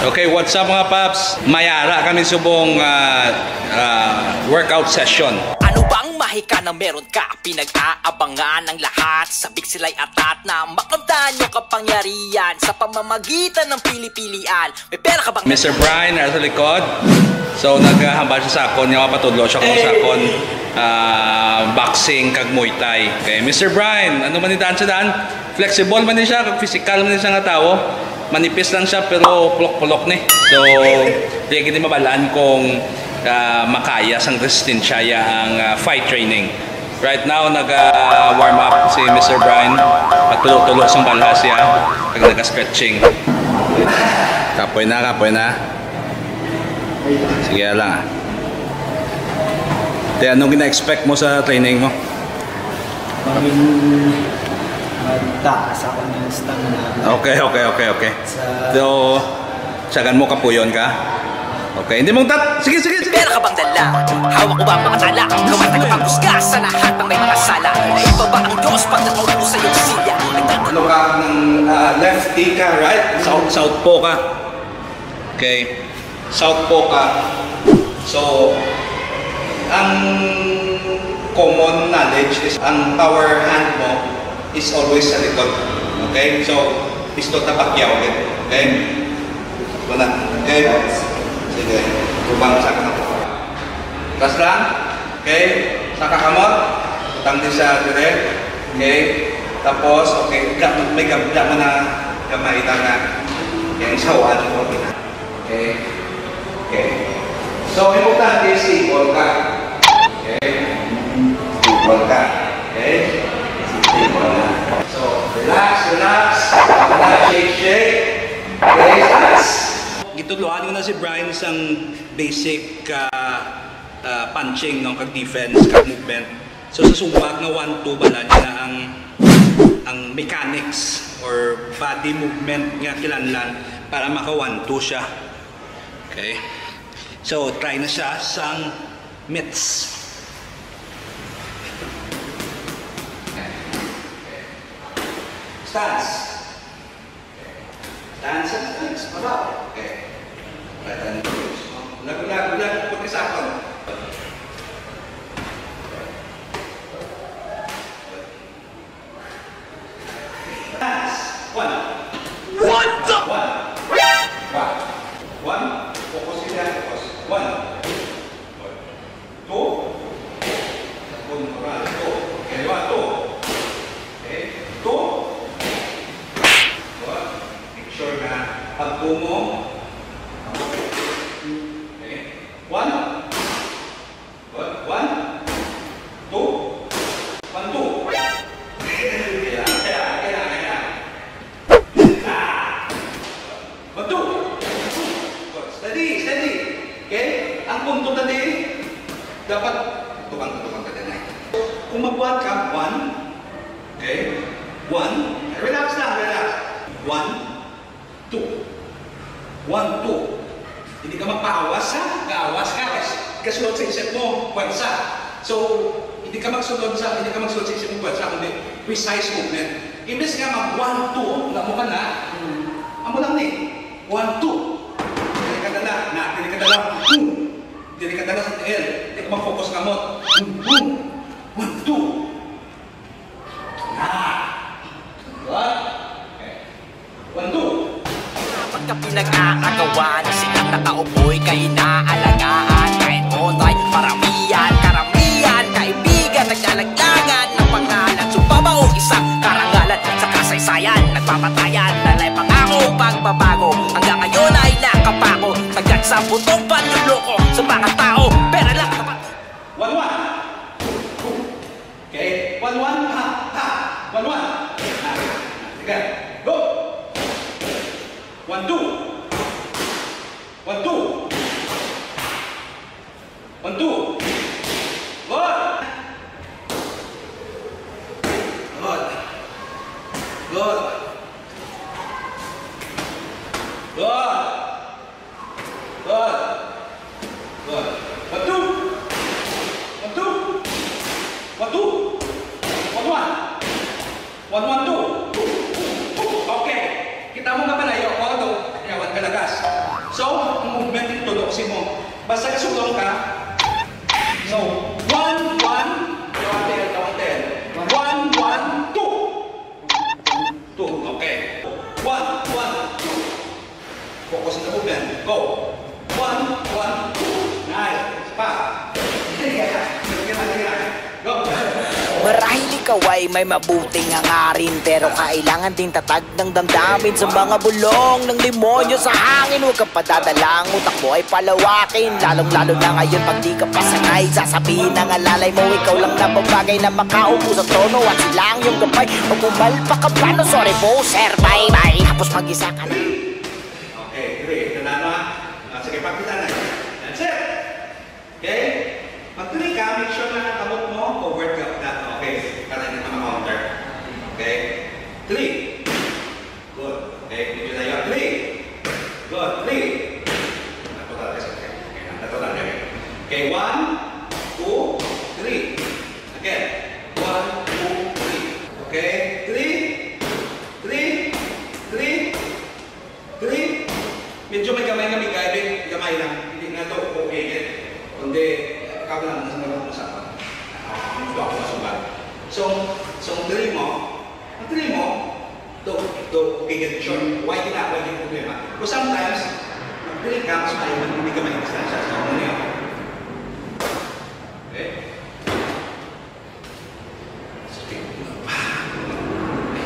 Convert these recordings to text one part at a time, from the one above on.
Okay, what's up mga paps? Mayara kami subong workout session. Ano bang mahika na meron ka? Pinag-aabangan ng lahat. Sabik sila'y atat na makamtan yung kapangyarihan sa pamamagitan ng pili-pilian. May pera ka bang... Mr. Brian, nasa likod. So, naghahambal siya sa akon. Yung kapatudlo siya kung sa akon boxing kag Muay Thai. Okay, Mr. Brian, ano man itaan siya daan? Flexible man din siya, kag physical man din siya nga tao. Manipis lang siya pero pulok-pulok ni. So, di gini mabalaan kung makaya sang resistensya ang fight training. Right now, nag-warm up si Mr. Brian. Patulo-tulo sang balhas siya. Nag-stretching. Kapoy na, kapoy na. Sige lang ah. Te, anong gina-expect mo sa training mo? Magtaas ako ng stamina. Okay. So, sagan mo kapuyon ka? Okay, hindi mong sige. Pera ka bang dala? Hawak ko ba ang mga tala? Gawin na kapagusga sa lahat ng may mga sala. Ito ba ang Diyos pag nakaupo sa iyong silya? Ano ka ng lefty ka, right? Southpaw ka. Okay. Southpaw ka. So, ang common knowledge is ang power hand mo is always sa likod. Okay? So, pisto tapakyaw. Okay? Wala. Okay? Sige. Rubang sa kanap. Tas lang. Okay? Sa kakamot. Utang din sa dire. Okay? Tapos, okay. May gabla mo na gamay na yung sawan mo. Okay? Okay. So, importante stable ka. Okay? Stable ka. Okay? So, relax. Shake. Okay, relax. Gituluhan ko na si Brian isang basic punching, no? Kag defense, kag movement. So, sa sumbag na 1-2 bala niya ang mechanics or body movement nga kilanlan para maka 1-2 siya. Okay? So, try na siya sang mitts. Stance. Baba. Okay. Right hand. Lagu-lagu putih sakon. Stance. One. Fokus dia. One. Two. Okay, two. Okay. Two. Sure na pagpo mo. Okay. One. Good. One. Two. One, two. Kaya. One, two. Good. Steady. Okay? Ang punto tadi dapat tukang ka din. Kung magbuhat ka, one. Okay? One. Relax lang. One. 2. 1, 2. Hindi ka magpaawas ha? Gaawas ka. Kasunod sa isip mo, puwersa. So, hindi ka magsunod sa isip mo, puwersa, kundi precise movement. Imbes nga mag 1, 2, wala mo ka na. Amo lang ni. 1, 2. Dili ka dala. Dili ka dala sa TL. Hindi ka mag-focus ka mo. 1, 2. What? Okay. 1, 2. Pagka pinag-aagawan, silang nakaupoy kay inaalagaan. Kahit monday, karamihan, kaibigan, naglalaglagan ng pangalan. Subabaw, isang karangalan sa kasaysayan, nagpapatayan, lalay pangako, pagbabago. Hanggang ngayon ay nakapako, tagat sa butong panluloko sa mga tao. Pero lang kapag 1, 1. Okay, 1, 1, ha. 1, 1. Sige, go. 1, 2. 1, 2. 1, 2. Good. 1, 1, 2. Okay. Kita mo nga pala yung auto. Kaya, wag kalagas. So, ang movement ito, loksi mo. Basta kasulong ka. So, 1, 1, kawantel. 1, 1, 2. 2, okay. 1, 1, 2. Focus on the movement. Go. 1, 1, 2. Nice. Pa. Go. Marahil ikaw ay may mabuting hangarin, pero kailangan din tatag ng damdamin sa mga bulong ng demonyo sa hangin. Huwag kang padadalang, utak mo ay palawakin, lalong-lalo na ngayon pag di ka pasanay. Sasabihin ng alalay mo, ikaw lang na babagay na makaupo sa tono at silang yung gabay. Pag umalpa ka plano, sorry po sir, bye-bye. Tapos mag-isa ka na. Okay, great. Nanama. Sige, pagkita na. That's it. Okay? Mag-tuloy ka, make sure na nakamot mo, forward ka na. Okay, para hindi ka ma-counter. Okay? 3. Good. Okay, medyo na yun. 3. Good. 3. Natural kasi. Okay, natural na yun. Okay, 1, 2, 3. Again. 1, 2, 3. Okay? 3. 3. 3. Medyo may gamay lang. Hindi na ito okay yan. Kundi, ikaw lang sa mga usapan. Ito ako masubat. So, ang 3 mo, okay, get short. Why ginagawa yung problema? But sometimes, mag-3 ka, mas maiwan, hindi ka may distansya. So, ano yun? Okay? So, okay.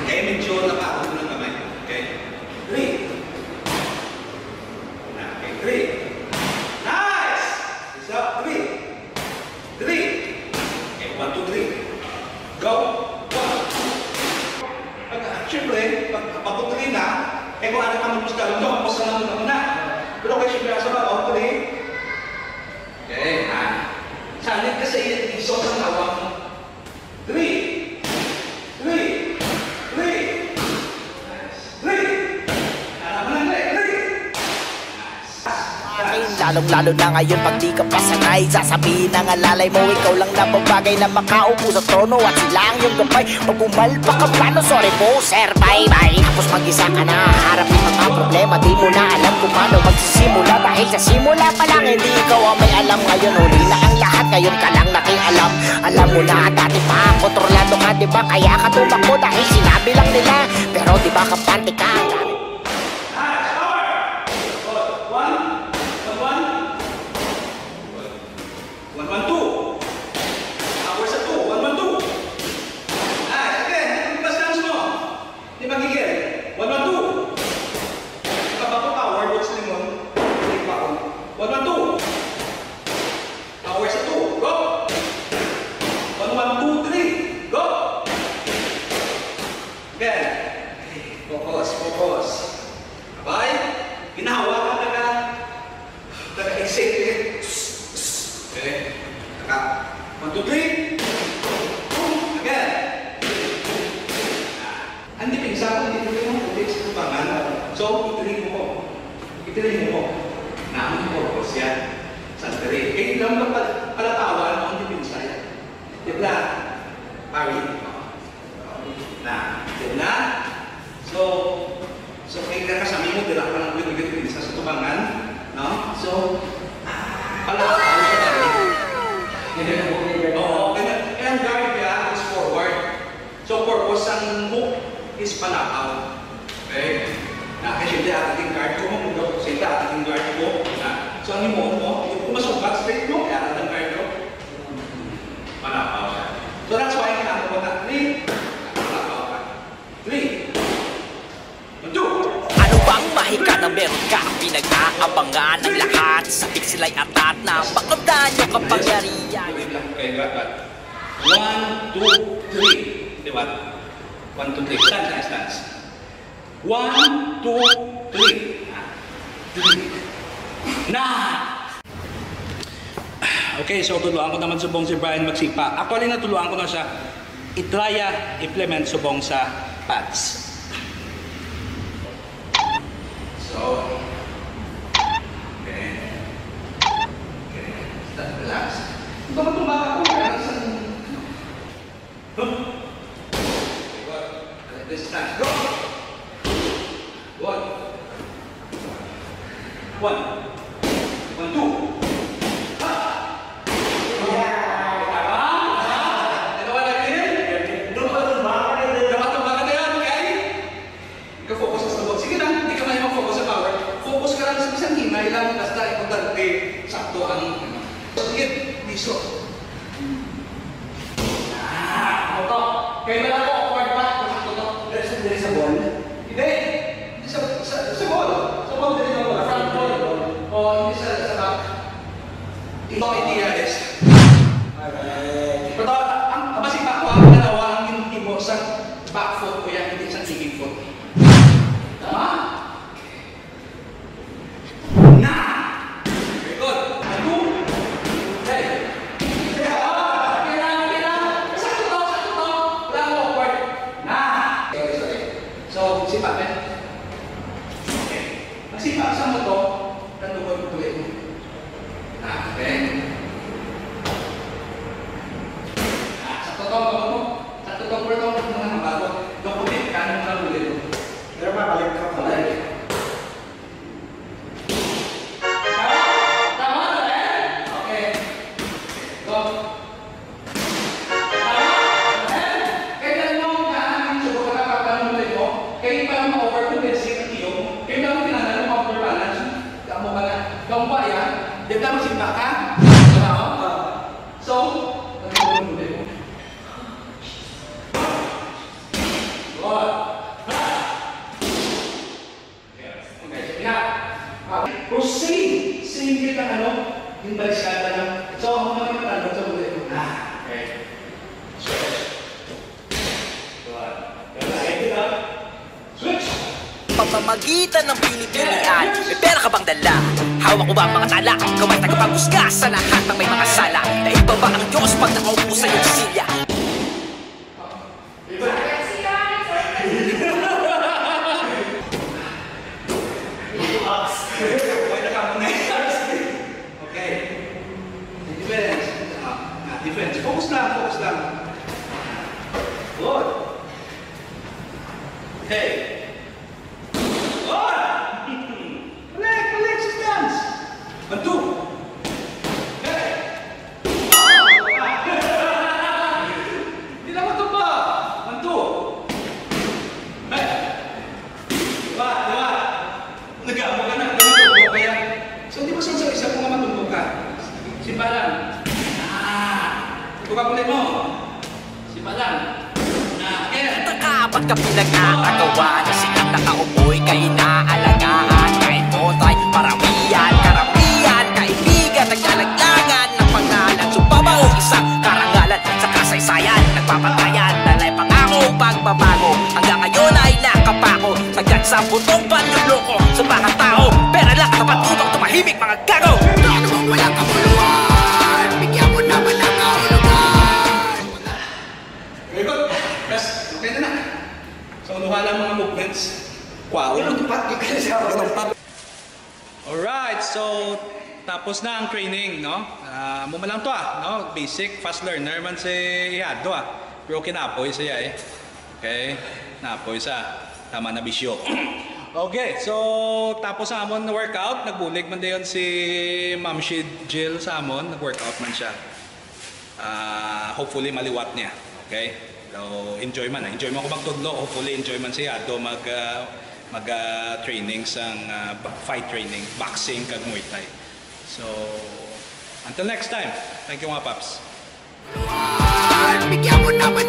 Kaya medyo napakot mo ng gamay. Okay? 3. Okay, 3. Nice! So, 3. 3. Okay, 1, 2, 3. Go. 1. Siyempre, pag 3 na, kung ano ka mag-pusta lang doon, pusta lang muna. Pero kaya siyempre, asa ba, 3. Okay, sanit kasi iso sa tawag mo. 3. 3. 3. 3. Alam mo lang, 3. Lalong-lalo na ngayon pag di ka pasanay. Sasabihin ng alalay mo, ikaw lang na babagay na makaupo sa trono at silang yung gabay. Pag umalpa ka plano, sorry po sir, bye-bye. Tapos mag-isa ka na, harapin mga problema. Di mo na alam kung paano magsisimula, dahil sa simula pa lang hindi ikaw ang may alam. Ngayon huli na ang lahat, ngayon ka lang nakialam. Alam mo na dati pa, kontrolado ka diba, kaya ka tumakbo dahil sinabi lang nila. Pero diba kampante ka? Ituloy mo. Naamon mo po siya. Santari. Eh, lang lang palatawan mo ang dipinsa yan. Diba? Pari. Na. Diba? So, kaya kasama mo, dila ka ng pinag-pinsa sa tubangan. No? So, palatawan mo siya. Oo. Kaya ang guard niya is forward. So, purpose ang hook is palapaw. Okay? Kasi hindi ating guard ko mo, hindi ating guard ko. So, ang imo mo, kung masukat, straight mo, kaya ating guard ko. Palapaw siya. So, that's why kailangan mo na 3. Palapaw ka. 3. 2. Ano bang mahika na meron ka? Pinag-aabangan ng lahat. Sabik sila'y atat na pakabdaan yung kapangyarihan. Okay, got that. 1, 2, 3. Diba? 1, 2, 3. Stance. 1, 2, 3. Na! Okay, so tuluan ko naman subong si Brian magsipa. Actually, natuluan ko na siya itraya implement subong sa pads. So, okay. Relax. Ito matumba ako. This time, go! 1. 1. 1, 2. Lang basta importante sakto ang sige, liso. Ito. Kaya na ako awkward pa kung sakto to. Dari sa ball? Hindi. Sa ball. Sa ball din ako. Front ball. O hindi sa back. Ito ang idea is. Pero ang basic back ko ang dalawa ang hindi mo sa back foot ko yan, hindi sa kicking foot. Tama? Sipa sa mo to, tandungan ko ito. Okay. Sa totoo mo, sa totoo ko ito, mga nabago. Dokument, kanon ka ulit ito. Pero mabalik ka pa. Tama na eh? Okay. Go. Kailan mo kaamin sa mga kapatid mo ito, kaya pa ma-overcompensate ang iyo, kaya lang pinanalo balance, kamu ka na. Kung ba yan, di ba masimba ka? So, nagpapalun mo din mo. Okay, pero same kita ano, yung baliskada lang. So, ako naman yung tanong sa ulit mo. Okay. Switch! Pamamagitan ng pinipilian, may pera ka bang dala? Hawak ko ba ang mga tala? Kamay tagapagusga sa lahat ng may mga sala. Naiba ba ang Diyos pag nakaupo sa iyong silya? Okay. Defense. Focus lang, focus lang. Good. Okay. Collect, stance. 1, 2. Okay. Hindi naman ito pa. 1, 2. Okay. Diba? Nag-aamo ka na. Nagatumbok ka yan. So, di ba sa isa kung nga matumbok ka? Simpa lang. Ipagkakulay mo. Simpa lang. Kapag ka pinag-aagawan, silang nakaupoy kay inaalagaan. Kahit motay, paramihan, karamihan, kaibigan, naglalaglagan ng pangalan. Subabaw, isang karangalan sa kasaysayan. Nagpapatayan, dalay pangako, pagbabago. Hanggang ngayon ay nakapako, sagad sa butong panluloko sa mga tao. Pera lang, kapat upang tumahimik mga gago. Ano bang walang kamuluan? Bigyan mo naman ang kahulugan. Very good. Yes, okay na. So, nuha lang mga movements. Wow. Alright, so tapos na ang training, no? Mo lang to no? Basic, fast learner man si Ihado Broken apoy siya eh. Okay? Napoy sa tama na bisyo. Okay, so tapos sa amon na workout, nagbulig man dayon si Ma'am Jill sa amon, nag-workout man siya. Hopefully maliwat niya. Okay? So, enjoy man ko magtudlo. Hopefully enjoy man siya ato mag training sang fight training, boxing kag Muay Thai. So, until next time. Thank you mga paps. Bigyan mo naman